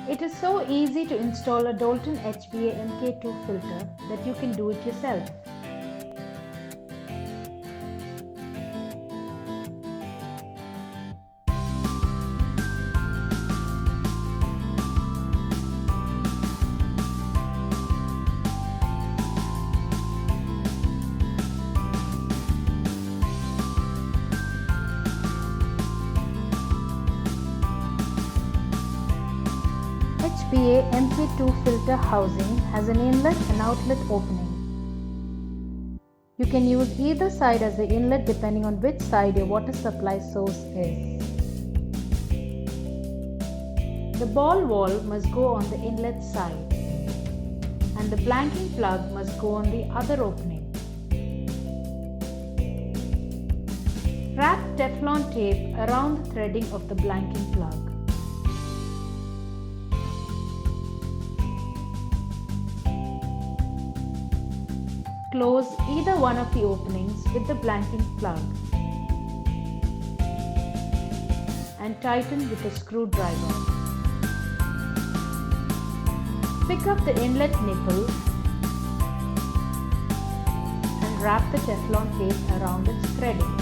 It is so easy to install a Doulton HBA MK2 filter that you can do it yourself. HBA MK2 filter housing has an inlet and outlet opening. You can use either side as the inlet depending on which side your water supply source is. The ball wall must go on the inlet side and the blanking plug must go on the other opening. Wrap Teflon tape around the threading of the blanking plug. Close either one of the openings with the blanking plug and tighten with a screwdriver. Pick up the inlet nipple and wrap the Teflon tape around its threading.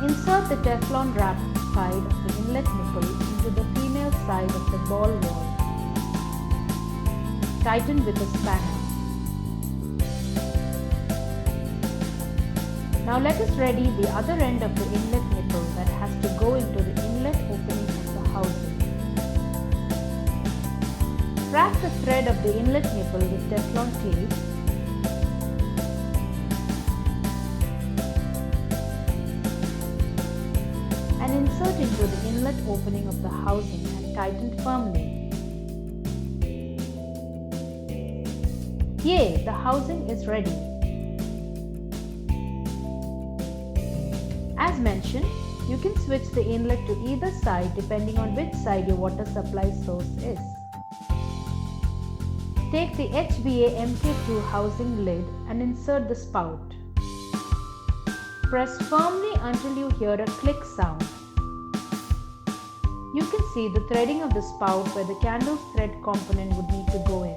Insert the Teflon wrapped side of the inlet nipple into the female side of the ball wall. Tighten with a spanner. Now let us ready the other end of the inlet nipple that has to go into the inlet opening of the housing. Wrap the thread of the inlet nipple with Teflon tape and insert into the inlet opening of the housing and tighten firmly. Yay! The housing is ready. As mentioned, you can switch the inlet to either side depending on which side your water supply source is. Take the HBA MK2 housing lid and insert the spout. Press firmly until you hear a click sound. You can see the threading of the spout where the candle's thread component would need to go in.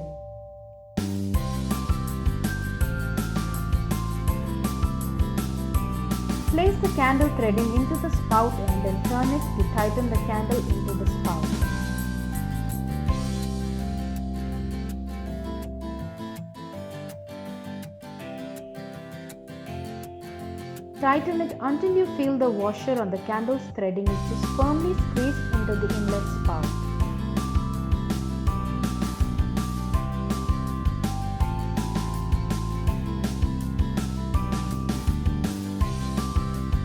Place the candle threading into the spout end and turn it to tighten the candle into the spout. Tighten it until you feel the washer on the candle's threading is just firmly squeezed into the inlet spout.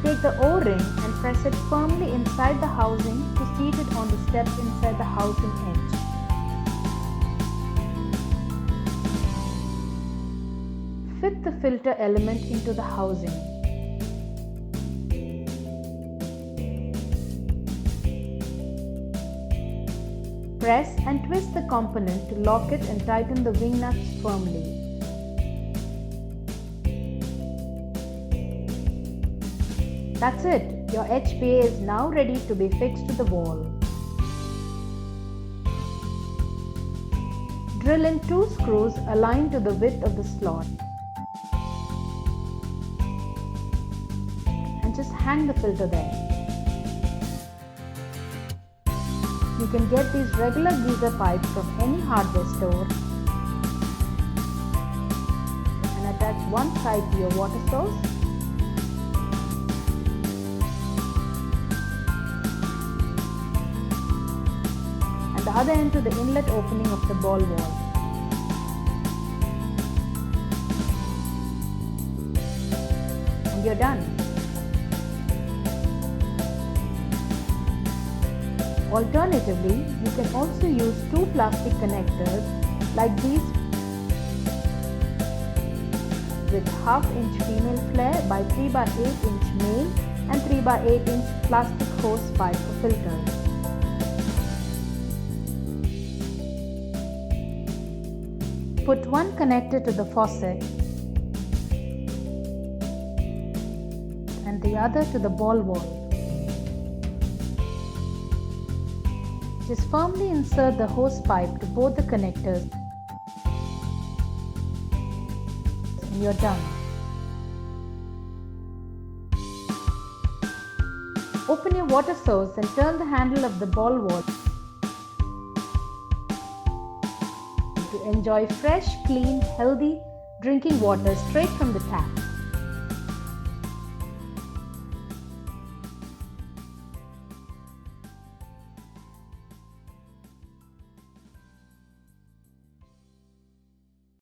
Take the O-ring and press it firmly inside the housing to seat it on the steps inside the housing edge. Fit the filter element into the housing. Press and twist the component to lock it and tighten the wing nuts firmly. That's it, your HBA is now ready to be fixed to the wall. Drill in 2 screws aligned to the width of the slot and just hang the filter there. You can get these regular geyser pipes from any hardware store and attach one side to your water source and the other end to the inlet opening of the ball wall. And you're done. Alternatively, you can also use 2 plastic connectors like these with half-inch female flare by 3x8-inch male and 3x8-inch plastic hose pipe for filters. Put one connector to the faucet and the other to the ball wall. Just firmly insert the hose pipe to both the connectors and you're done. Open your water source and turn the handle of the ball valve to enjoy fresh, clean, healthy drinking water straight from the tap.